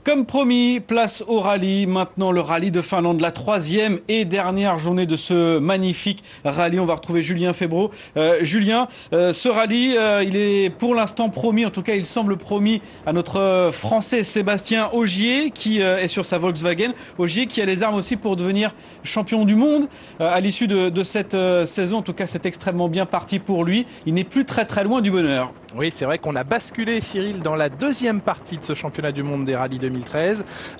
Comme promis, place au rallye. Maintenant, le rallye de Finlande, la troisième et dernière journée de ce magnifique rallye. On va retrouver Julien Febvreau. Julien, ce rallye, il est pour l'instant promis, en tout cas il semble promis à notre Français Sébastien Ogier qui est sur sa Volkswagen. Ogier qui a les armes aussi pour devenir champion du monde à l'issue de cette saison. En tout cas, c'est extrêmement bien parti pour lui. Il n'est plus très loin du bonheur. Oui, c'est vrai qu'on a basculé, Cyril, dans la deuxième partie de ce championnat du monde des rallyes 2013.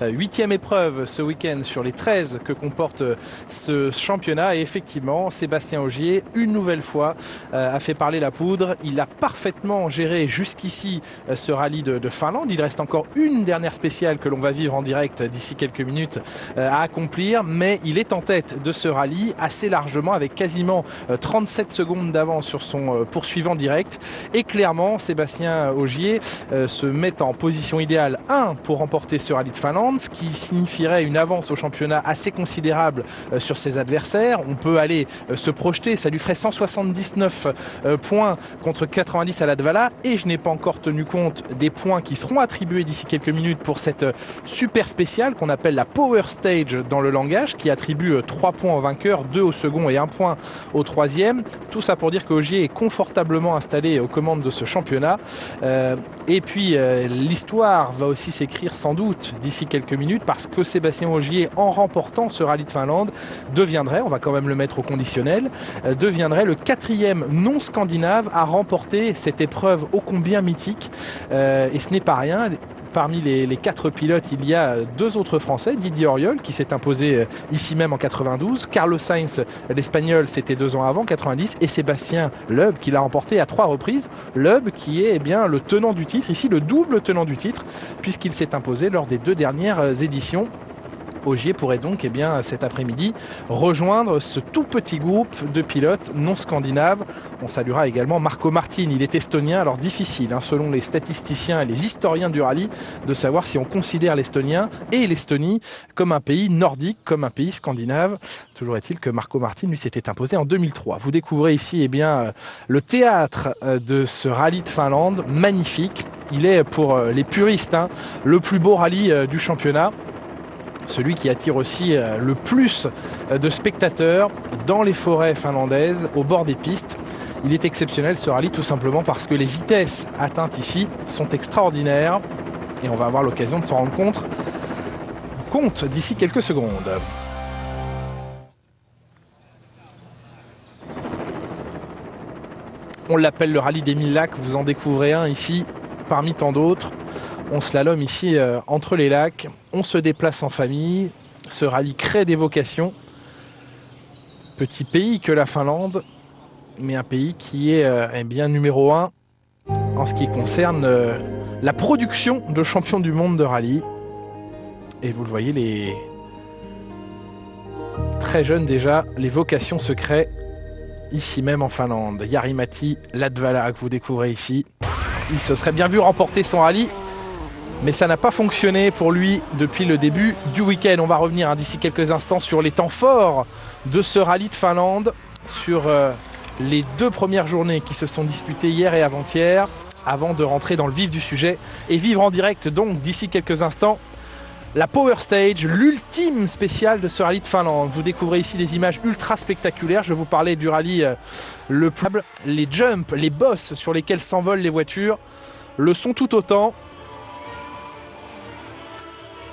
8e épreuve ce week-end sur les 13 que comporte ce championnat. Et effectivement, Sébastien Ogier, une nouvelle fois, a fait parler la poudre. Il a parfaitement géré jusqu'ici ce rallye de Finlande. Il reste encore une dernière spéciale que l'on va vivre en direct d'ici quelques minutes à accomplir. Mais il est en tête de ce rallye assez largement, avec quasiment 37 secondes d'avance sur son poursuivant direct. Et clairement, Sébastien Ogier se met en position idéale 1 pour remporter ce rallye de Finlande, ce qui signifierait une avance au championnat assez considérable sur ses adversaires. On peut aller se projeter, ça lui ferait 179 points contre 90 à Latvala, et je n'ai pas encore tenu compte des points qui seront attribués d'ici quelques minutes pour cette super spéciale qu'on appelle la Power Stage dans le langage, qui attribue 3 points au vainqueur, 2 au second et 1 point au troisième. Tout ça pour dire que Ogier est confortablement installé aux commandes de ce championnat. Et puis l'histoire va aussi s'écrire sans doute d'ici quelques minutes, parce que Sébastien Ogier, en remportant ce rallye de Finlande, deviendrait, on va quand même le mettre au conditionnel, deviendrait le 4e non scandinave à remporter cette épreuve ô combien mythique. Et ce n'est pas rien. Parmi les 4 pilotes, il y a 2 autres Français, Didier Auriol qui s'est imposé ici même en 92, Carlos Sainz, l'Espagnol, c'était 2 ans avant, 90, et Sébastien Loeb qui l'a remporté à 3 reprises. Loeb qui est bien le tenant du titre, ici le double tenant du titre, puisqu'il s'est imposé lors des 2 dernières éditions. Ogier pourrait donc cet après-midi rejoindre ce tout petit groupe de pilotes non scandinaves. On saluera également Marco Martin, il est estonien, alors difficile selon les statisticiens et les historiens du rallye de savoir si on considère l'Estonien et l'Estonie comme un pays nordique, comme un pays scandinave. Toujours est-il que Marco Martin lui s'était imposé en 2003. Vous découvrez ici le théâtre de ce rallye de Finlande, magnifique. Il est pour les puristes le plus beau rallye du championnat. Celui qui attire aussi le plus de spectateurs dans les forêts finlandaises, au bord des pistes. Il est exceptionnel ce rallye, tout simplement parce que les vitesses atteintes ici sont extraordinaires. Et on va avoir l'occasion de s'en rendre compte d'ici quelques secondes. On l'appelle le rallye des 1000 lacs, vous en découvrez un ici parmi tant d'autres. On slalome ici entre les lacs, on se déplace en famille, ce rallye crée des vocations. Petit pays que la Finlande, mais un pays qui est numéro 1 en ce qui concerne la production de champions du monde de rallye. Et vous le voyez, les très jeunes déjà, les vocations se créent ici même en Finlande. Jari-Matti Latvala que vous découvrez ici. Il se serait bien vu remporter son rallye, mais ça n'a pas fonctionné pour lui depuis le début du week-end. On va revenir d'ici quelques instants sur les temps forts de ce rallye de Finlande, sur les 2 premières journées qui se sont disputées hier et avant-hier, avant de rentrer dans le vif du sujet et vivre en direct donc d'ici quelques instants la Power Stage, l'ultime spéciale de ce rallye de Finlande. Vous découvrez ici des images ultra spectaculaires. Je vous parlais du rallye le plus... Les jumps, les bosses sur lesquels s'envolent les voitures le sont tout autant.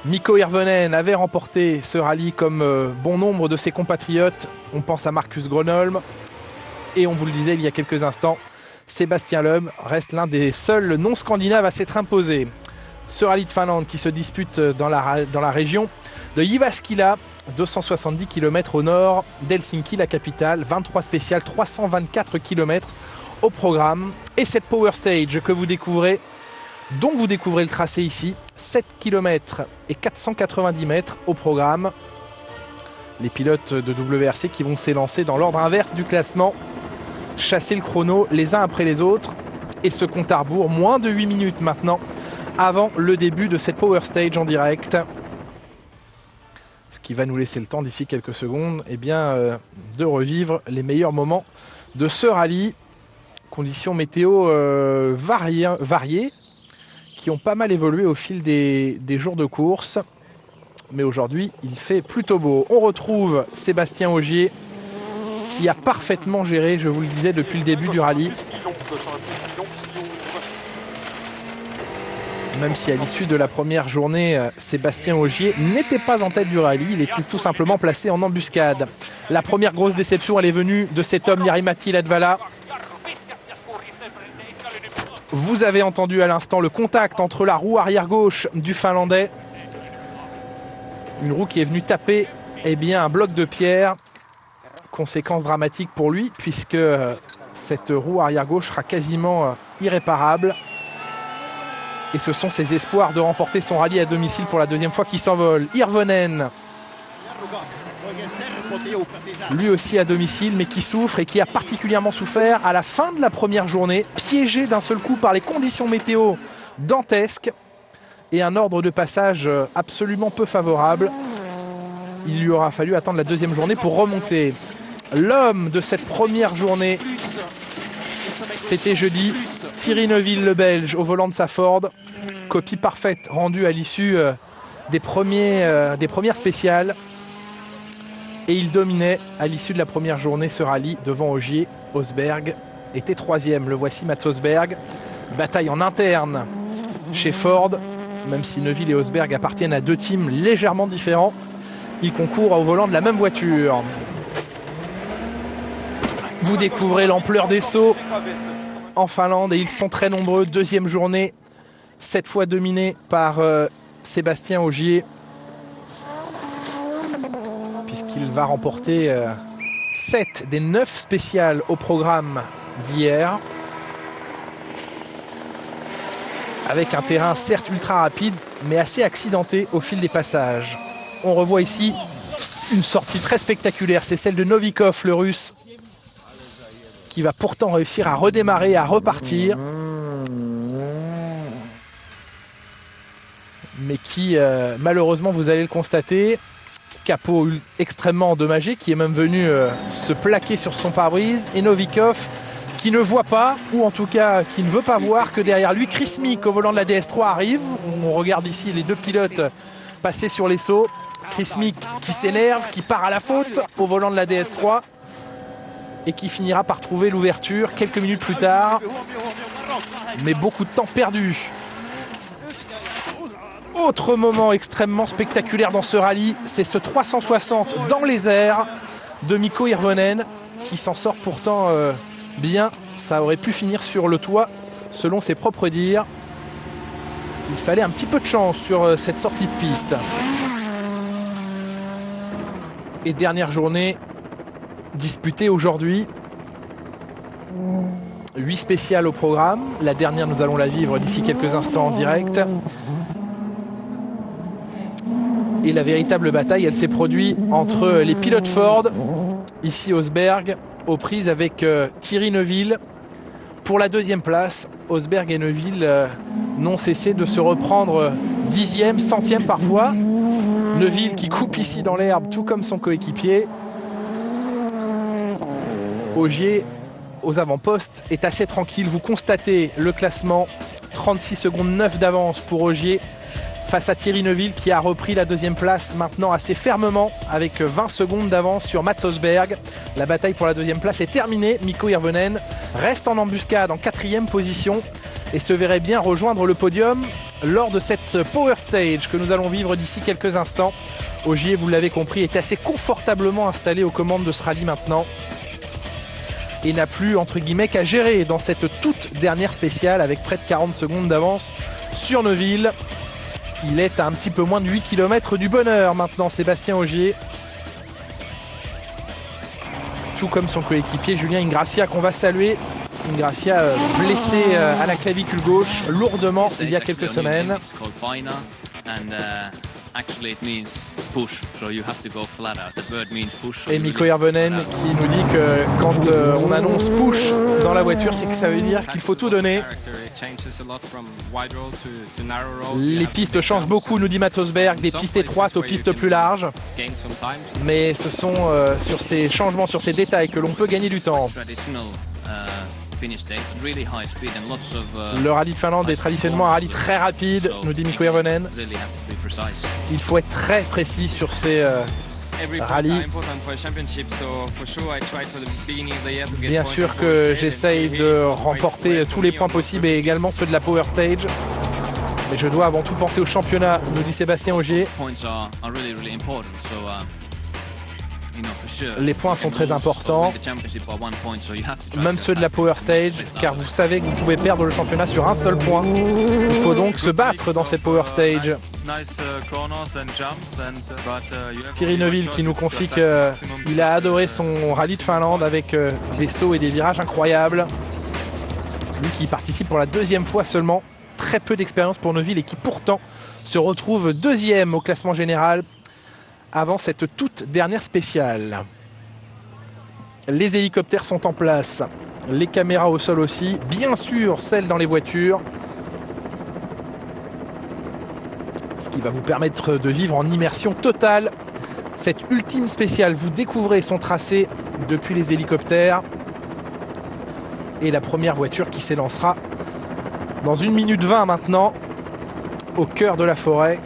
Mikko Hirvonen avait remporté ce rallye comme bon nombre de ses compatriotes. On pense à Marcus Grönholm. Et on vous le disait il y a quelques instants, Sébastien Loeb reste l'un des seuls non-scandinaves à s'être imposé. Ce rallye de Finlande qui se dispute dans la région de Jyväskylä, 270 km au nord d'Helsinki, la capitale. 23 spéciales, 324 km au programme. Et cette Power Stage que vous découvrez, dont vous découvrez le tracé ici, 7 km et 490 mètres au programme. Les pilotes de WRC qui vont s'élancer dans l'ordre inverse du classement, chasser le chrono les uns après les autres, et ce compte à rebours, moins de 8 minutes maintenant avant le début de cette Power Stage en direct. Ce qui va nous laisser le temps d'ici quelques secondes de revivre les meilleurs moments de ce rallye. Conditions météo variées qui ont pas mal évolué au fil des jours de course. Mais aujourd'hui, il fait plutôt beau. On retrouve Sébastien Ogier qui a parfaitement géré, je vous le disais, depuis le début du rallye. Même si à l'issue de la première journée, Sébastien Ogier n'était pas en tête du rallye, il était tout simplement placé en embuscade. La première grosse déception, elle est venue de cet homme, Jari-Matti Latvala. Vous avez entendu à l'instant le contact entre la roue arrière gauche du Finlandais. Une roue qui est venue taper un bloc de pierre. Conséquence dramatique pour lui, puisque cette roue arrière gauche sera quasiment irréparable. Et ce sont ses espoirs de remporter son rallye à domicile pour la deuxième fois qui s'envolent. Hirvonen, lui aussi à domicile, mais qui souffre et qui a particulièrement souffert à la fin de la première journée, piégé d'un seul coup par les conditions météo dantesques et un ordre de passage absolument peu favorable. Il lui aura fallu attendre la deuxième journée pour remonter. L'homme de cette première journée, c'était jeudi, Thierry Neuville, le Belge, au volant de sa Ford. Copie parfaite rendue à l'issue des premières spéciales. Et il dominait à l'issue de la première journée ce rallye devant Ogier. Osberg était troisième. Le voici, Mats Osberg. Bataille en interne chez Ford. Même si Neuville et Osberg appartiennent à deux teams légèrement différents, ils concourent au volant de la même voiture. Vous découvrez l'ampleur des sauts en Finlande et ils sont très nombreux. Deuxième journée, cette fois dominée par Sébastien Ogier, puisqu'il va remporter 7 des 9 spéciales au programme d'hier, avec un terrain certes ultra rapide mais assez accidenté au fil des passages. On revoit ici une sortie très spectaculaire, c'est celle de Novikov, le Russe, qui va pourtant réussir à redémarrer, à repartir, mais qui malheureusement, vous allez le constater, capot extrêmement endommagé, qui est même venu se plaquer sur son pare-brise, et Novikov qui ne voit pas, ou en tout cas qui ne veut pas voir que derrière lui, Chris Meek au volant de la DS3 arrive. On regarde ici les deux pilotes passer sur les sauts. Chris Meek qui s'énerve, qui part à la faute au volant de la DS3 et qui finira par trouver l'ouverture quelques minutes plus tard. Mais beaucoup de temps perdu. Autre moment extrêmement spectaculaire dans ce rallye, c'est ce 360 dans les airs de Mikko Hirvonen qui s'en sort pourtant bien. Ça aurait pu finir sur le toit selon ses propres dires. Il fallait un petit peu de chance sur cette sortie de piste. Et dernière journée disputée aujourd'hui. 8 spéciales au programme. La dernière, nous allons la vivre d'ici quelques instants en direct. Et la véritable bataille, elle s'est produite entre les pilotes Ford, ici Osberg, aux prises avec Thierry Neuville. Pour la deuxième place, Osberg et Neuville n'ont cessé de se reprendre 10e, 100e parfois. Neuville qui coupe ici dans l'herbe, tout comme son coéquipier. Ogier, aux avant-postes, est assez tranquille. Vous constatez le classement, 36 secondes 9 d'avance pour Ogier face à Thierry Neuville qui a repris la deuxième place maintenant assez fermement avec 20 secondes d'avance sur Mats Osberg. La bataille pour la deuxième place est terminée. Mikko Hirvonen reste en embuscade en 4e position et se verrait bien rejoindre le podium lors de cette Power Stage que nous allons vivre d'ici quelques instants. Ogier, vous l'avez compris, est assez confortablement installé aux commandes de ce rallye maintenant et n'a plus entre guillemets qu'à gérer dans cette toute dernière spéciale avec près de 40 secondes d'avance sur Neuville. Il est à un petit peu moins de 8 km du bonheur maintenant, Sébastien Ogier. Tout comme son coéquipier Julien Ingrassia qu'on va saluer. Ingrassia blessé à la clavicule gauche lourdement il y a quelques semaines. Et Mikko Hirvonen qui nous dit que quand on annonce push dans la voiture, c'est que ça veut dire qu'il faut tout donner. Les pistes changent beaucoup, nous dit Mats Osberg, des pistes étroites aux pistes plus larges. Mais ce sont sur ces changements, sur ces détails que l'on peut gagner du temps. Le rallye de Finlande est traditionnellement un rallye très rapide, nous dit Mikko Hirvonen. Il faut être très précis sur ces rallyes. Bien sûr que j'essaye de remporter tous les points possibles et également ceux de la Power Stage. Mais je dois avant tout penser au championnat, nous dit Sébastien Ogier. Les points sont très importants, même ceux de la Power Stage, car vous savez que vous pouvez perdre le championnat sur un seul point. Il faut donc se battre dans cette Power Stage. Thierry Neuville qui nous confie qu'il a adoré son rallye de Finlande avec des sauts et des virages incroyables. Lui qui participe pour la deuxième fois seulement, très peu d'expérience pour Neuville et qui pourtant se retrouve deuxième au classement général avant cette toute dernière spéciale. Les hélicoptères sont en place, les caméras au sol aussi, bien sûr celles dans les voitures. Ce qui va vous permettre de vivre en immersion totale cette ultime spéciale. Vous découvrez son tracé depuis les hélicoptères et la première voiture qui s'élancera dans 1 minute 20 maintenant au cœur de la forêt.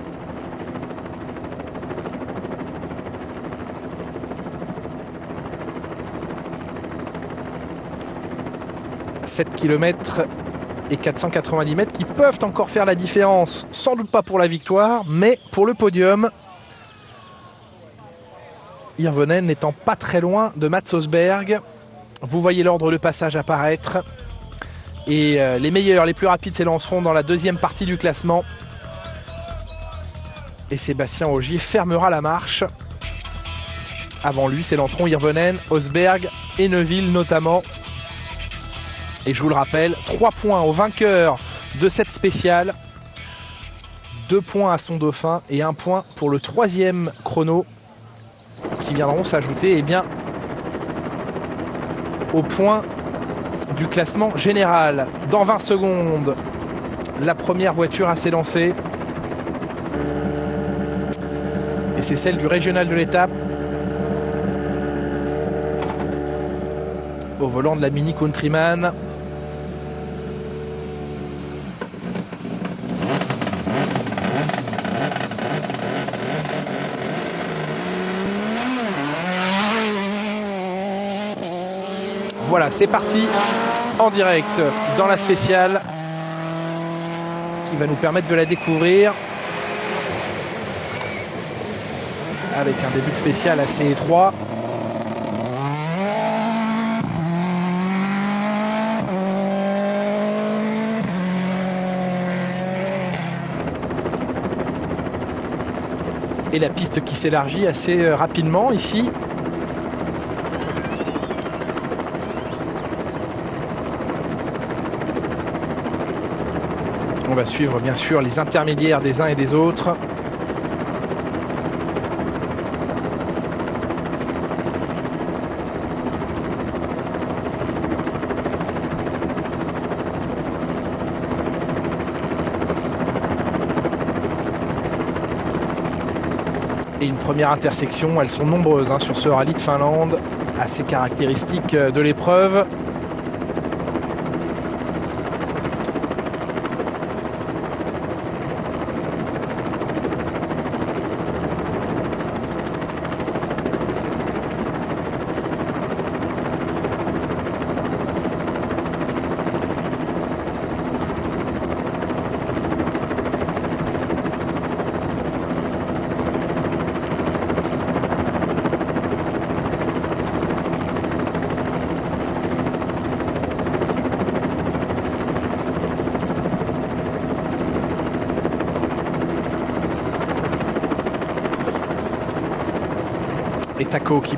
7 km et 490 mètres qui peuvent encore faire la différence, sans doute pas pour la victoire, mais pour le podium. Hirvonen n'étant pas très loin de Mats Osberg. Vous voyez l'ordre de passage apparaître. Et les meilleurs, les plus rapides s'élanceront dans la deuxième partie du classement. Et Sébastien Ogier fermera la marche. Avant lui s'élanceront Hirvonen, Osberg et Neuville notamment. Et je vous le rappelle, 3 points au vainqueur de cette spéciale, 2 points à son dauphin et 1 point pour le 3e chrono qui viendront s'ajouter au point du classement général. Dans 20 secondes, la première voiture à s'élancer. Et c'est celle du régional de l'étape. Au volant de la Mini Countryman. Voilà, c'est parti en direct dans la spéciale, ce qui va nous permettre de la découvrir avec un début de spéciale assez étroit. Et la piste qui s'élargit assez rapidement ici. On va suivre bien sûr les intermédiaires des uns et des autres. Et une première intersection, elles sont nombreuses sur ce rallye de Finlande, assez caractéristique de l'épreuve. Et Taco qui se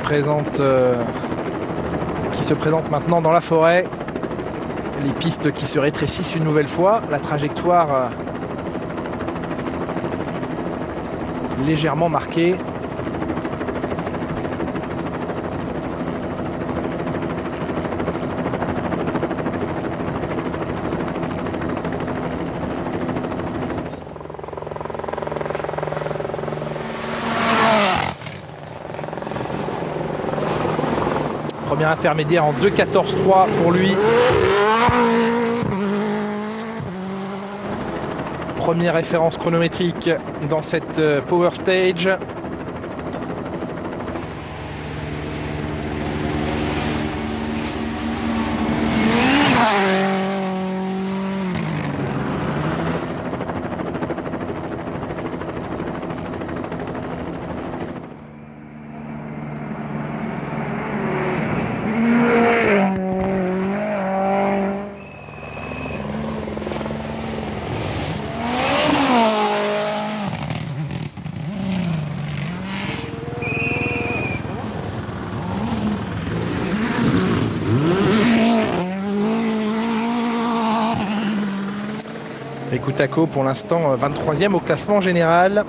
présente maintenant dans la forêt. Les pistes qui se rétrécissent une nouvelle fois. La trajectoire légèrement marquée. Premier intermédiaire en 2.14.3 pour lui. Première référence chronométrique dans cette Power Stage. Taco pour l'instant 23e au classement général.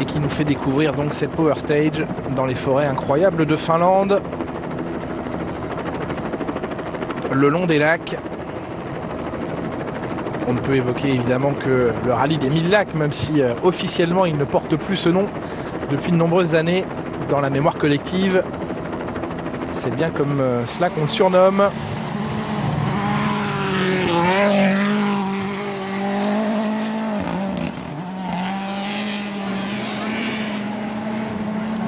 Et qui nous fait découvrir donc cette Power Stage dans les forêts incroyables de Finlande. Le long des lacs. On ne peut évoquer évidemment que le rallye des 1000 lacs, même si officiellement il ne porte plus ce nom depuis de nombreuses années. Dans la mémoire collective, c'est bien comme cela qu'on le surnomme.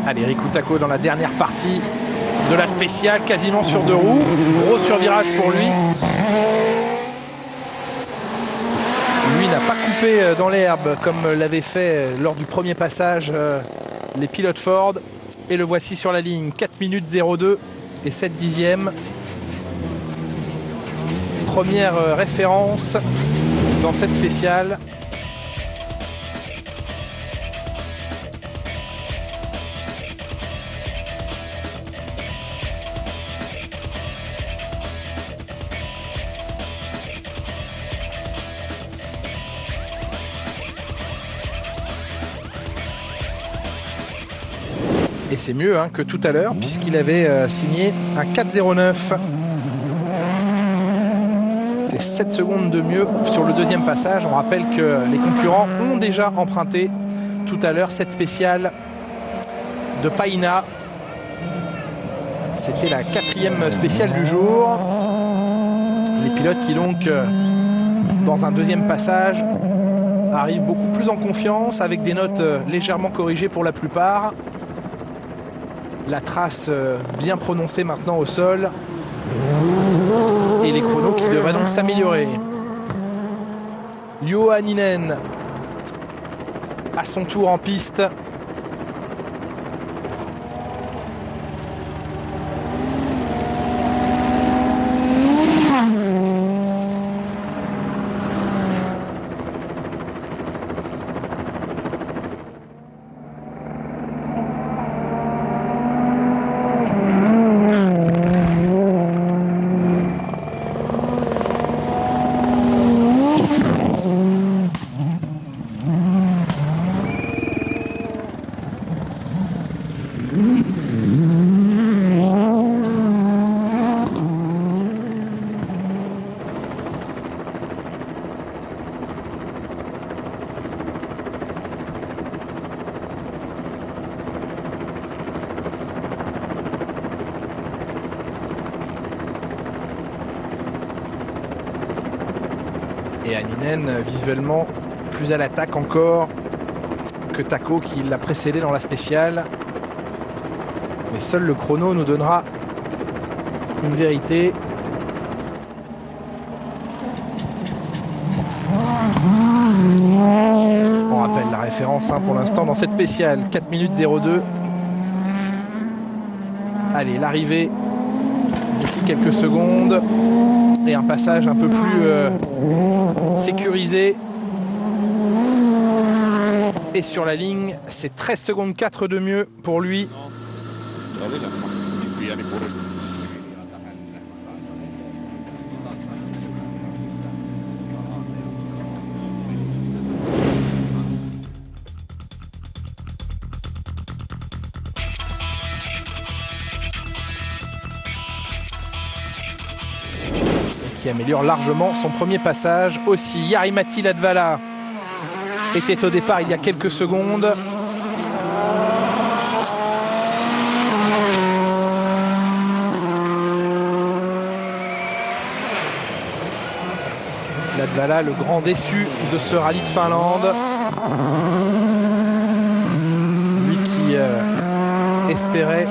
Allez, Riku Tako dans la dernière partie de la spéciale, quasiment sur 2 roues. Gros survirage pour lui. Lui n'a pas coupé dans l'herbe comme l'avait fait lors du premier passage les pilotes Ford. Et le voici sur la ligne, 4 minutes 02 et 7 dixièmes. Première référence dans cette spéciale. Et c'est mieux que tout à l'heure, puisqu'il avait signé un 4.09. C'est 7 secondes de mieux sur le deuxième passage. On rappelle que les concurrents ont déjà emprunté tout à l'heure cette spéciale de Paina. C'était la 4e spéciale du jour. Les pilotes qui donc, dans un deuxième passage, arrivent beaucoup plus en confiance, avec des notes légèrement corrigées pour la plupart. La trace bien prononcée maintenant au sol. Et les chronos qui devraient donc s'améliorer. Johanninen à son tour en piste. Et Hänninen visuellement plus à l'attaque encore que Tako qui l'a précédé dans la spéciale. Mais seul le chrono nous donnera une vérité. On rappelle la référence pour l'instant dans cette spéciale, 4 minutes 02. Allez, l'arrivée d'ici quelques secondes et un passage un peu plus sécurisé. Et sur la ligne, c'est 13 secondes 4 de mieux pour lui. Qui améliore largement son premier passage. Aussi, Jari-Matti Latvala était au départ il y a quelques secondes. Latvala, le grand déçu de ce rallye de Finlande. Lui qui espérait,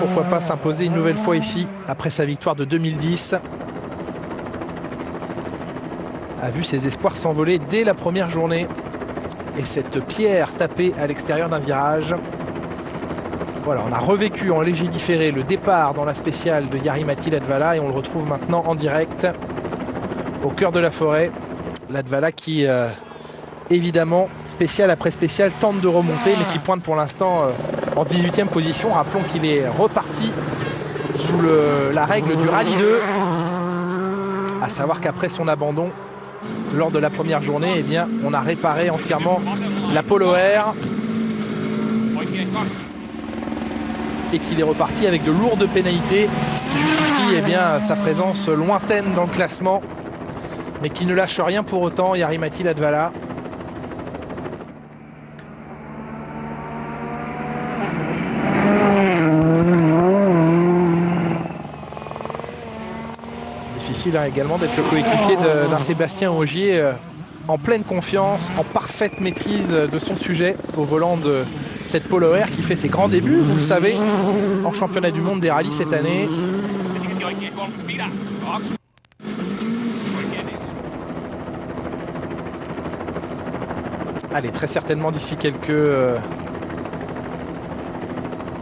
pourquoi pas, s'imposer une nouvelle fois ici, après sa victoire de 2010. A vu ses espoirs s'envoler dès la première journée. Et cette pierre tapée à l'extérieur d'un virage. Voilà, on a revécu en léger différé le départ dans la spéciale de Jari-Matti Latvala et on le retrouve maintenant en direct au cœur de la forêt. Latvala qui, évidemment, spécial après spécial, tente de remonter mais qui pointe pour l'instant en 18e position. Rappelons qu'il est reparti sous la règle du rallye 2, à savoir qu'après son abandon lors de la première journée, eh bien, on a réparé entièrement la Polo Air et qu'il est reparti avec de lourdes pénalités, ce qui justifie eh bien, sa présence lointaine dans le classement, mais qui ne lâche rien pour autant, Jari-Matti Latvala. Difficile également d'être le coéquipier d'un Sébastien Ogier en pleine confiance, en parfaite maîtrise de son sujet au volant de cette Polo Air qui fait ses grands débuts, vous le savez, en championnat du monde des rallyes cette année. Allez, très certainement d'ici quelques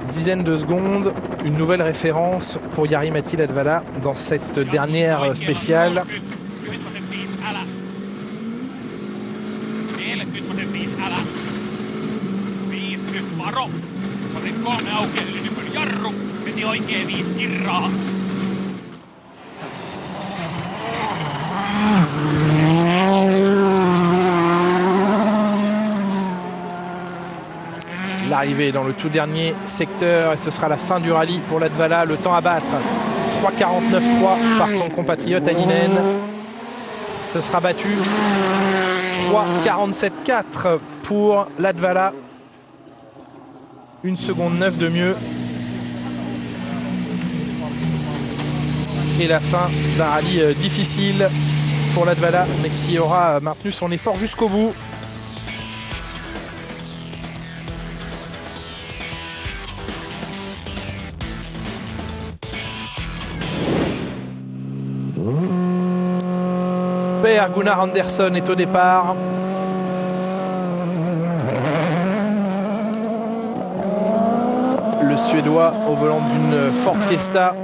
dizaines de secondes, une nouvelle référence pour Jari-Matti Latvala dans cette dernière spéciale. L'arrivée dans le tout dernier secteur et ce sera la fin du rallye pour Latvala. Le temps à battre 3:49.3 par son compatriote Hänninen. Ce sera battu 3:47.4 pour Latvala. 1 seconde 9 de mieux. Et la fin d'un rallye difficile pour Latvala, mais qui aura maintenu son effort jusqu'au bout. Per Gunnar Andersson est au départ. Le Suédois au volant d'une Ford Fiesta.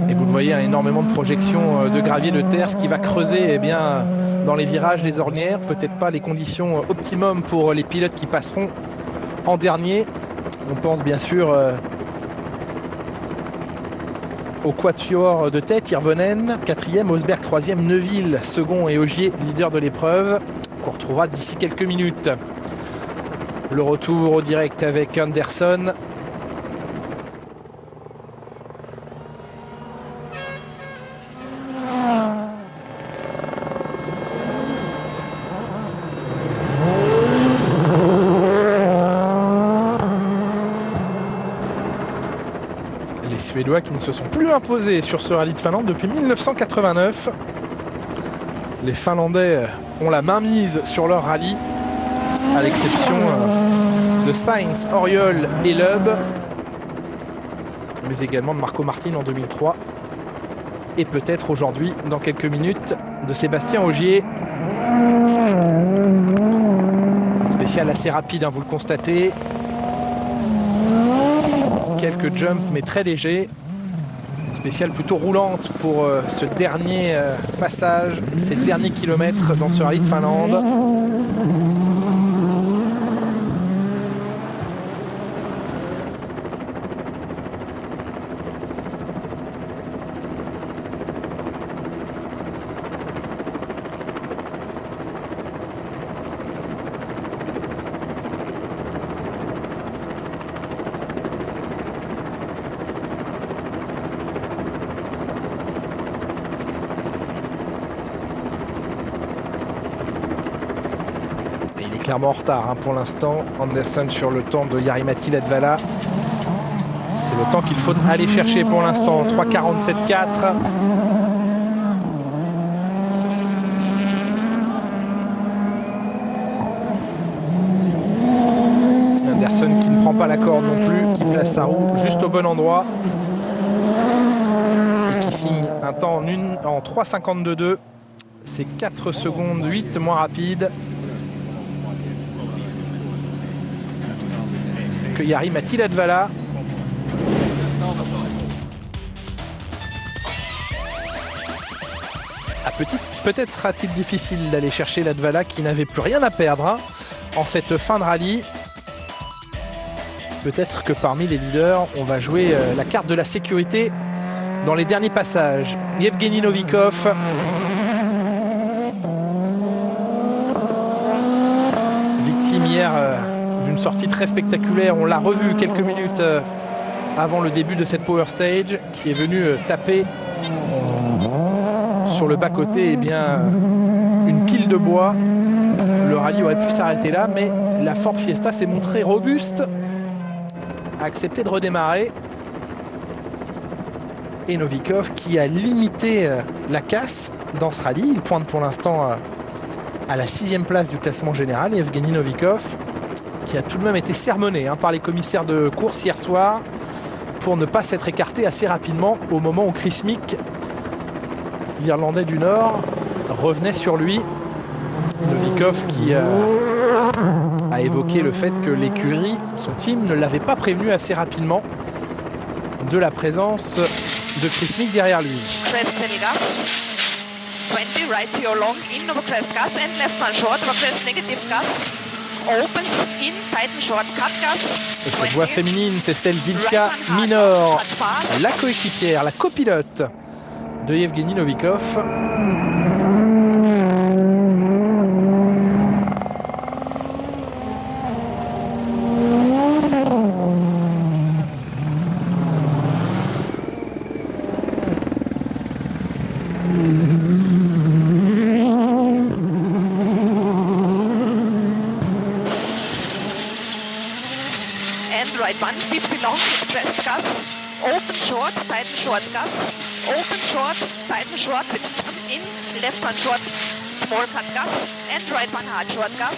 Et vous le voyez, énormément de projections de gravier de terre, ce qui va creuser bien, dans les virages, les ornières. Peut-être pas les conditions optimum pour les pilotes qui passeront en dernier. On pense bien sûr au quatuor de tête, Hirvonen, 4e, Osberg 3e, Neuville, second et Ogier, leader de l'épreuve, qu'on retrouvera d'ici quelques minutes. Le retour au direct avec Andersson. Les Suédois qui ne se sont plus imposés sur ce rallye de Finlande depuis 1989. Les Finlandais ont la main mise sur leur rallye, à l'exception de Sainz, Oriol et Loeb, mais également de Marco Martin en 2003. Et peut-être aujourd'hui, dans quelques minutes, de Sébastien Ogier. Spécial assez rapide, hein, vous le constatez. Quelques jumps mais très légers. Spéciale plutôt roulante pour ce dernier passage, ces derniers kilomètres dans ce rallye de Finlande. clairement en retard hein, pour l'instant. Anderson sur le temps de Jari-Matti Latvala. C'est le temps qu'il faut aller chercher pour l'instant. 3:47.4. Anderson qui ne prend pas la corde non plus, qui place sa roue juste au bon endroit. Et qui signe un temps en 3:52.2. C'est 4 secondes 8 moins rapide que Jari-Matti Latvala. Peut-être sera-t-il difficile d'aller chercher Latvala qui n'avait plus rien à perdre hein, en cette fin de rallye. Peut-être que parmi les leaders, on va jouer la carte de la sécurité dans les derniers passages. Yevgeny Novikov. Victime hier d'une sortie très spectaculaire. On l'a revu quelques minutes avant le début de cette Power Stage, qui est venu taper sur le bas-côté une pile de bois. Le rallye aurait pu s'arrêter là, mais la Ford Fiesta s'est montrée robuste, a accepté de redémarrer. Et Novikov qui a limité la casse dans ce rallye. Il pointe pour l'instant à la 6e place du classement général. Yevgeny Novikov qui a tout de même été sermonné par les commissaires de course hier soir pour ne pas s'être écarté assez rapidement au moment où Chris Mick, l'Irlandais du Nord, revenait sur lui. Novikov qui a évoqué le fait que l'écurie, son team, ne l'avait pas prévenu assez rapidement de la présence de Chris Mick derrière lui. Et cette voix féminine, c'est celle d'Ilka Minor, la coéquipière, la copilote de Yevgeny Novikov. Right one, 50 long, press gas, open short, tighten short gas, open short, tighten short, with jump in, left one short, small cut gas, and right one hard short gas.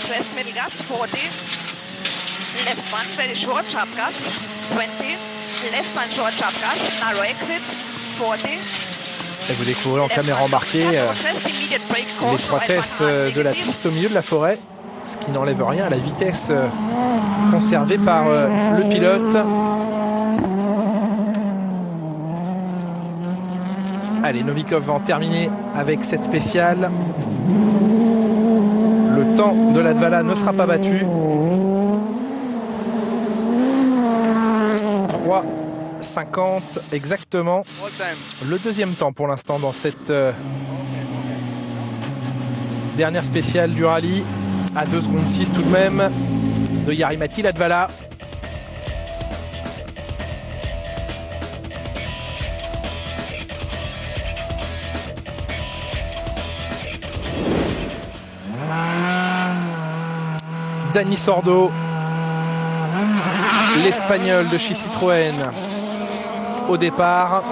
Press middle gas, 40, left one very short, sharp gas, 20, left one short, sharp gas, narrow exit, 40. Et vous découvrez en caméra embarquée l'étroitesse de la piste au milieu de la forêt, ce qui n'enlève rien à la vitesse conservée par le pilote. Allez, Novikov va en terminer avec cette spéciale. Le temps de Latvala ne sera pas battu. 3:50 exactement. Le deuxième temps pour l'instant dans cette dernière spéciale du rallye. À 2 secondes 6 tout de même de Jari-Matti Latvala. Dani Sordo, l'Espagnol de chez Citroën, au départ.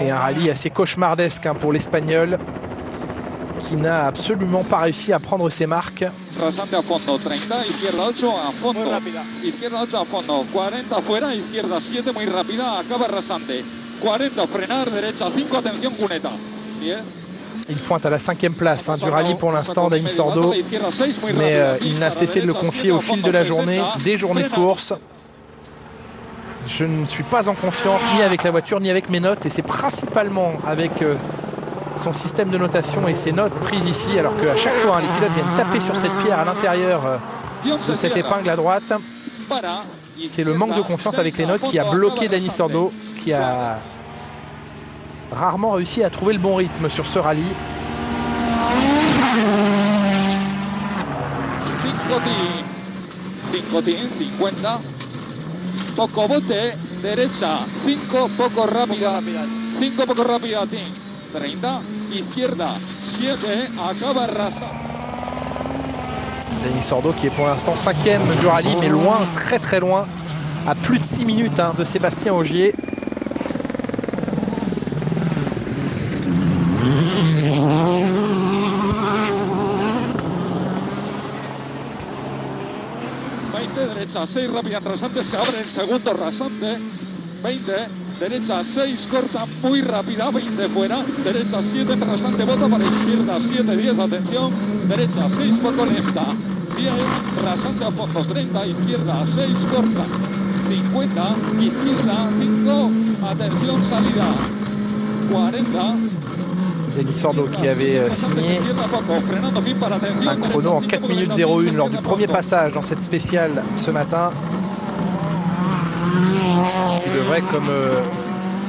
Et un rallye assez cauchemardesque pour l'Espagnol, qui n'a absolument pas réussi à prendre ses marques. Rasante a fondo, 30, izquierda 8 a fondo, izquierda 8 a fondo, 40 afuera, izquierda 7 muy rápida, acaba rasante, 40 frenar, derecha 5, atención cuneta, 10. Il pointe à la 5e place du rallye pour l'instant, Dani Sordo, mais il n'a cessé de le confier au fil de la journée, des journées de course. Je ne suis pas en confiance ni avec la voiture ni avec mes notes, et c'est principalement avec son système de notation et ses notes prises ici, alors qu'à chaque fois les pilotes viennent taper sur cette pierre à l'intérieur de cette épingle à droite. C'est le manque de confiance avec les notes qui a bloqué Dani Sordo, qui a rarement réussi à trouver le bon rythme sur ce rallye. 5 team, 50. Poco bote, derecha, 5 poco rápida. 5 poco rápida, team. 30, izquierda, 7, acaba rasa. Denis Sordo qui est pour l'instant 5e du rallye, mais loin, très très loin, à plus de 6 minutes de Sébastien Ogier. Derecha 6 rápida rasante, se abre el segundo rasante. 20, derecha 6 corta muy rápida, 20 fuera, derecha 7 rasante, bota para izquierda 7, 10, atención, derecha 6 poco lenta, 10, rasante a fondo, 30, izquierda 6 corta, 50, izquierda 5, atención salida, 40. Denis Sordo qui avait signé un chrono en 4 minutes 01 lors du premier passage dans cette spéciale ce matin. Qui devrait, comme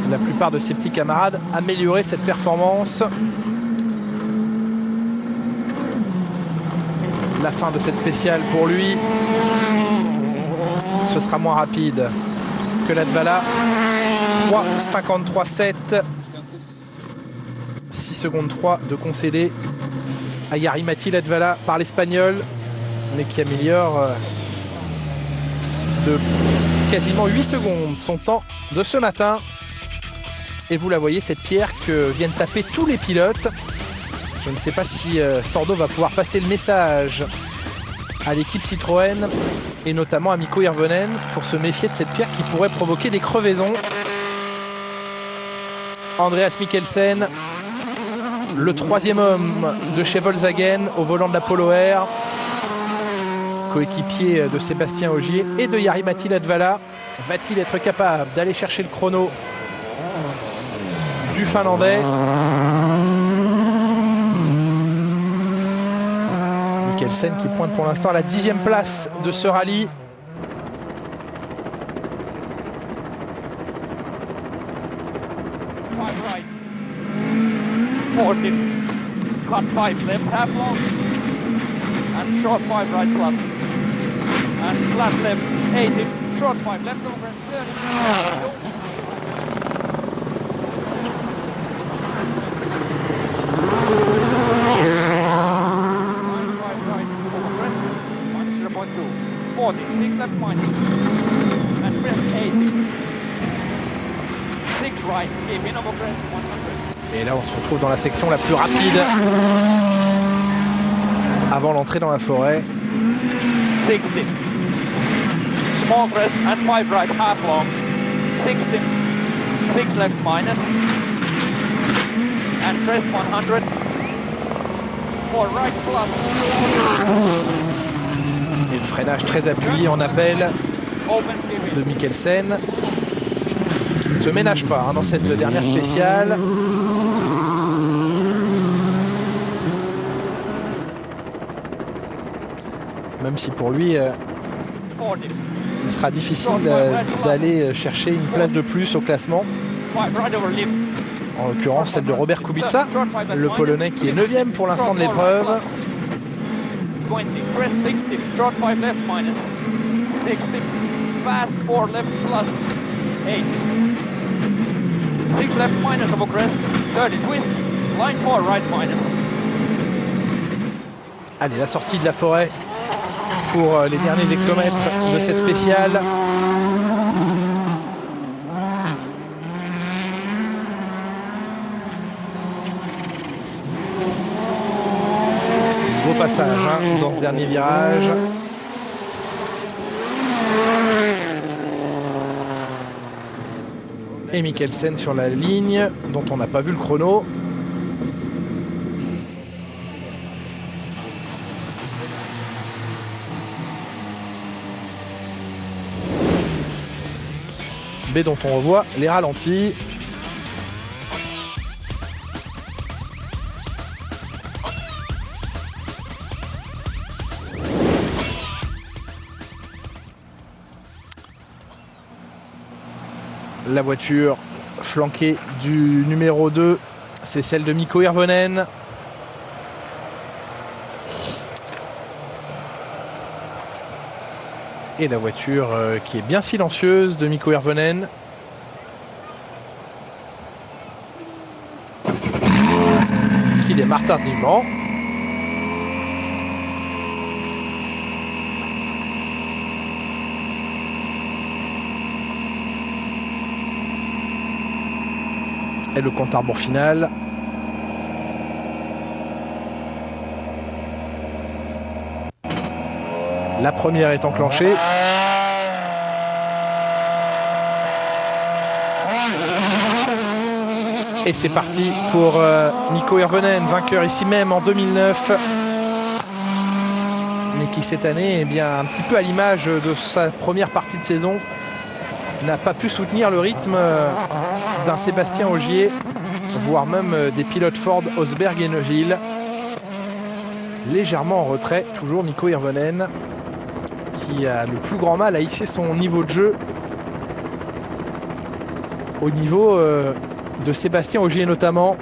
la plupart de ses petits camarades, améliorer cette performance. La fin de cette spéciale pour lui, ce sera moins rapide que Latvala. 3,53,7. 6 secondes 3 de concédé à Jari-Matti Latvala par l'Espagnol, mais qui améliore de quasiment 8 secondes son temps de ce matin. Et vous la voyez, cette pierre que viennent taper tous les pilotes. Je ne sais pas si Sordo va pouvoir passer le message à l'équipe Citroën et notamment à Mikko Hirvonen pour se méfier de cette pierre qui pourrait provoquer des crevaisons. Andreas Mikkelsen, le 3e homme de chez Volkswagen au volant de la Polo Air, coéquipier de Sébastien Ogier et de Jari-Matti Latvala. Va-t-il être capable d'aller chercher le chrono du Finlandais? Mikkelsen qui pointe pour l'instant à la 10e place de ce rallye. Cut 5 left, half long, and short 5 right plus, and flat left 80, short 5 left over and 30. Right, over crest, minus 0.2, 40, 6 left minus, and crest 80, 6 right, keep in over crest 100. Et là, on se retrouve dans la section la plus rapide avant l'entrée dans la forêt. 60. Small crest and 5 right, half long. 60. 6 left minus. And crest 100. 4 right plus. Et le freinage très appuyé en appel de Mikkelsen, qui ne se ménage pas dans cette dernière spéciale. Même si pour lui, il sera difficile d'aller chercher une place de plus au classement. En l'occurrence, celle de Robert Kubica, le Polonais qui est 9e pour l'instant de l'épreuve. 20, crest 60, short 5 left minus. 60, fast 4 left plus. 80. 6 left minus over crest. 30, twist, line 4 right minus. Allez, la sortie de la forêt pour les derniers hectomètres de cette spéciale. Beau passage dans ce dernier virage. Et Mikkelsen sur la ligne dont on n'a pas vu le chrono. B dont on revoit les ralentis. La voiture flanquée du numéro 2, c'est celle de Mikko Hirvonen. Et la voiture qui est bien silencieuse de Mikko Hirvonen. Qui démarre tardivement. Et le compte à rebours final. La première est enclenchée. Et c'est parti pour Mikko Hirvonen, vainqueur ici même en 2009. Mais qui cette année, eh bien, un petit peu à l'image de sa première partie de saison, n'a pas pu soutenir le rythme d'un Sébastien Ogier, voire même des pilotes Ford, Osberg et Neuville. Légèrement en retrait, toujours Mikko Hirvonen, qui a le plus grand mal à hisser son niveau de jeu au niveau de Sébastien Ogier notamment.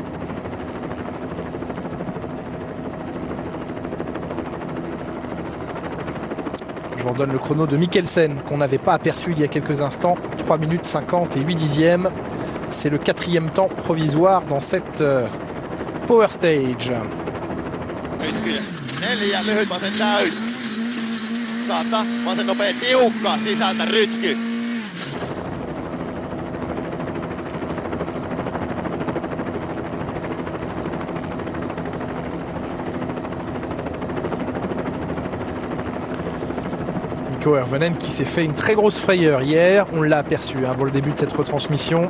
Je vous redonne le chrono de Mikkelsen qu'on n'avait pas aperçu il y a quelques instants. 3 minutes 50 et 8 dixièmes. C'est le 4e temps provisoire dans cette Power Stage. Mikko Hirvonen qui s'est fait une très grosse frayeur hier, on l'a aperçu avant le début de cette retransmission.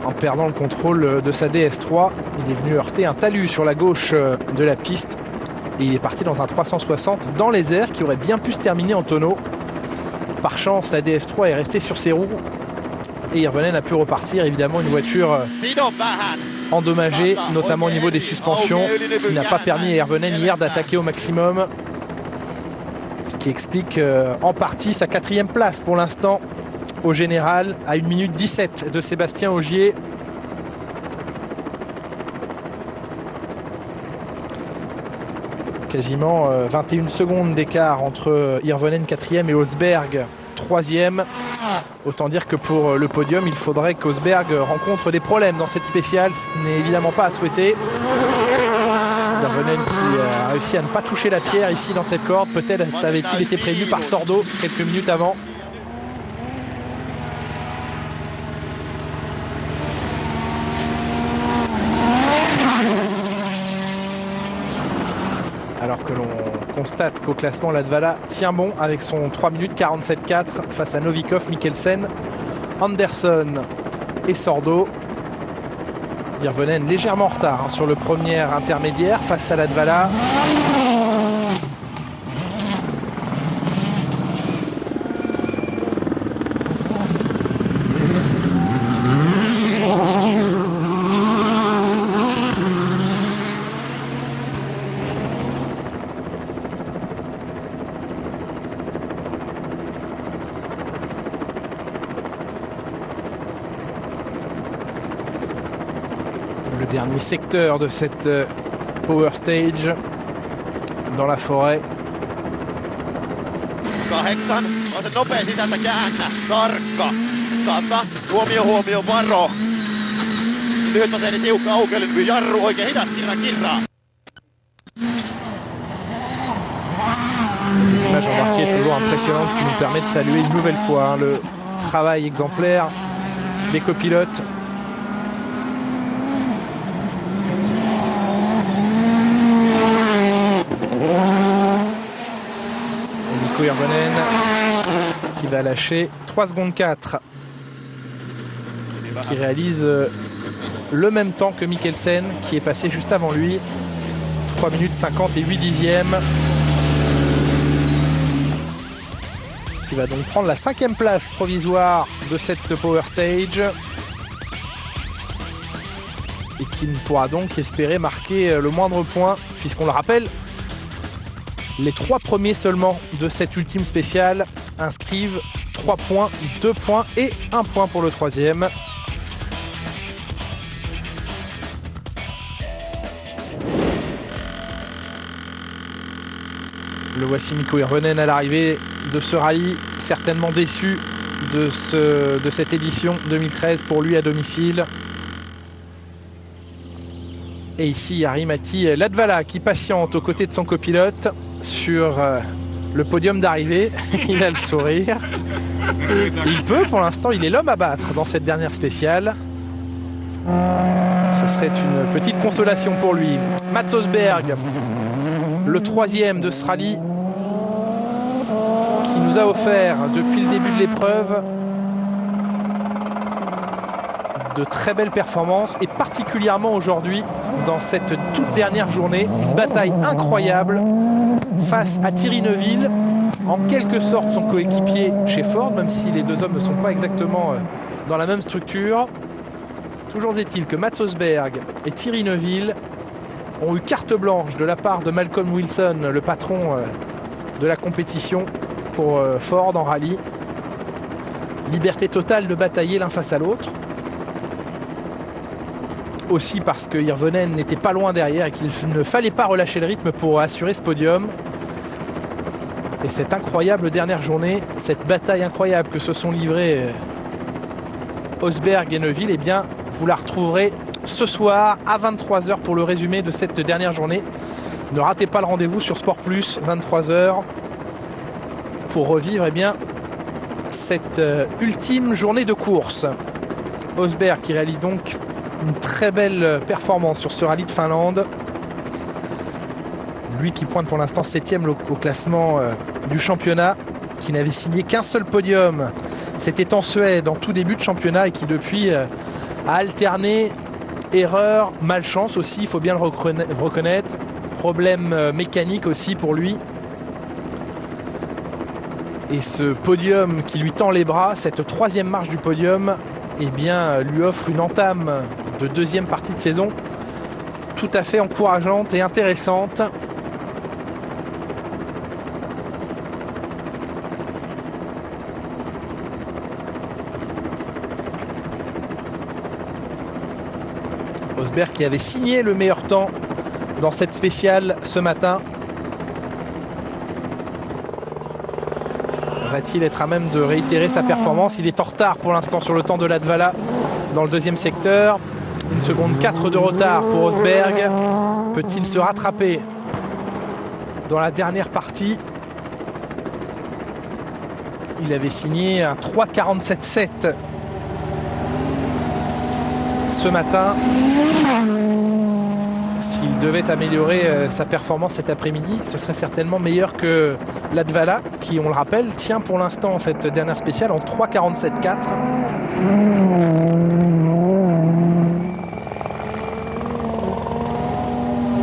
En perdant le contrôle de sa DS3, il est venu heurter un talus sur la gauche de la piste et il est parti dans un 360 dans les airs qui aurait bien pu se terminer en tonneau. Par chance, la DS3 est restée sur ses roues et Hirvonen a pu repartir. Évidemment, une voiture endommagée, notamment au niveau des suspensions, qui n'a pas permis à Hirvonen hier d'attaquer au maximum. Ce qui explique en partie sa 4e place pour l'instant au général à 1 minute 17 de Sébastien Ogier. Quasiment 21 secondes d'écart entre Hirvonen 4e et Osberg 3e. Autant dire que pour le podium, il faudrait qu'Osberg rencontre des problèmes dans cette spéciale. Ce n'est évidemment pas à souhaiter. Hirvonen qui a réussi à ne pas toucher la pierre ici dans cette corde. Peut-être avait-il été prévenu par Sordo quelques minutes avant. Alors que l'on constate qu'au classement, Latvala tient bon avec son 3 minutes 47-4 face à Novikov, Mikkelsen, Anderson et Sordo. Hirvonen légèrement en retard sur le premier intermédiaire face à Latvala. Le dernier secteur de cette Power Stage dans la forêt. 8 on se nopea sisältä käännä, tarkka, 100, huomio, varo. Lyhyt vaseeni tiukka aukeilyn, jarru oikein hidas, kirra. Des images remarquées toujours impressionnantes qui nous permettent de saluer une nouvelle fois le travail exemplaire des copilotes. Mikko Hirvonen qui va lâcher 3 secondes 4, qui réalise le même temps que Mikkelsen qui est passé juste avant lui. 3 minutes 50 et 8 dixièmes. Qui va donc prendre la 5e place provisoire de cette Power Stage. Et qui ne pourra donc espérer marquer le moindre point, puisqu'on le rappelle, les 3 premiers seulement de cette ultime spéciale inscrivent 3 points, 2 points et 1 point pour le 3e. Le voici Mikko Hirvonen à l'arrivée de ce rallye, certainement déçu de cette édition 2013 pour lui à domicile. Et ici Jari-Matti Latvala qui patiente aux côtés de son copilote sur le podium d'arrivée. Il a le sourire. Il peut, pour l'instant, il est l'homme à battre dans cette dernière spéciale. Ce serait une petite consolation pour lui. Mats Østberg, le 3e de ce rallye, qui nous a offert depuis le début de l'épreuve de très belles performances, et particulièrement aujourd'hui dans cette toute dernière journée, une bataille incroyable face à Thierry Neuville, en quelque sorte son coéquipier chez Ford, même si les deux hommes ne sont pas exactement dans la même structure. Toujours est-il que Mats Østberg et Thierry Neuville ont eu carte blanche de la part de Malcolm Wilson, le patron de la compétition pour Ford en rallye. Liberté totale de batailler l'un face à l'autre. Aussi parce que Hirvonen n'était pas loin derrière et qu'il ne fallait pas relâcher le rythme pour assurer ce podium. Et cette incroyable dernière journée, cette bataille incroyable que se sont livrés Østberg et Neuville, eh bien, vous la retrouverez ce soir à 23h pour le résumé de cette dernière journée. Ne ratez pas le rendez-vous sur Sport Plus, 23h, pour revivre cette ultime journée de course. Østberg qui réalise donc une très belle performance sur ce rallye de Finlande. Lui qui pointe pour l'instant 7e au classement du championnat, qui n'avait signé qu'un seul podium. C'était en Suède en tout début de championnat et qui depuis a alterné erreur, malchance aussi, il faut bien le reconnaître. Problème mécanique aussi pour lui. Et ce podium qui lui tend les bras, cette 3e marche du podium, eh bien, lui offre une entame de 2e partie de saison tout à fait encourageante et intéressante. Østberg qui avait signé le meilleur temps dans cette spéciale ce matin. Va-t-il être à même de réitérer sa performance? Il est en retard pour l'instant sur le temps de Latvala dans le 2e secteur. 1 seconde 4 de retard pour Østberg. Peut-il se rattraper dans la dernière partie? Il avait signé un 3,47,7 ce matin. S'il devait améliorer sa performance cet après-midi, ce serait certainement meilleur que Latvala, qui, on le rappelle, tient pour l'instant cette dernière spéciale en 3,47,4.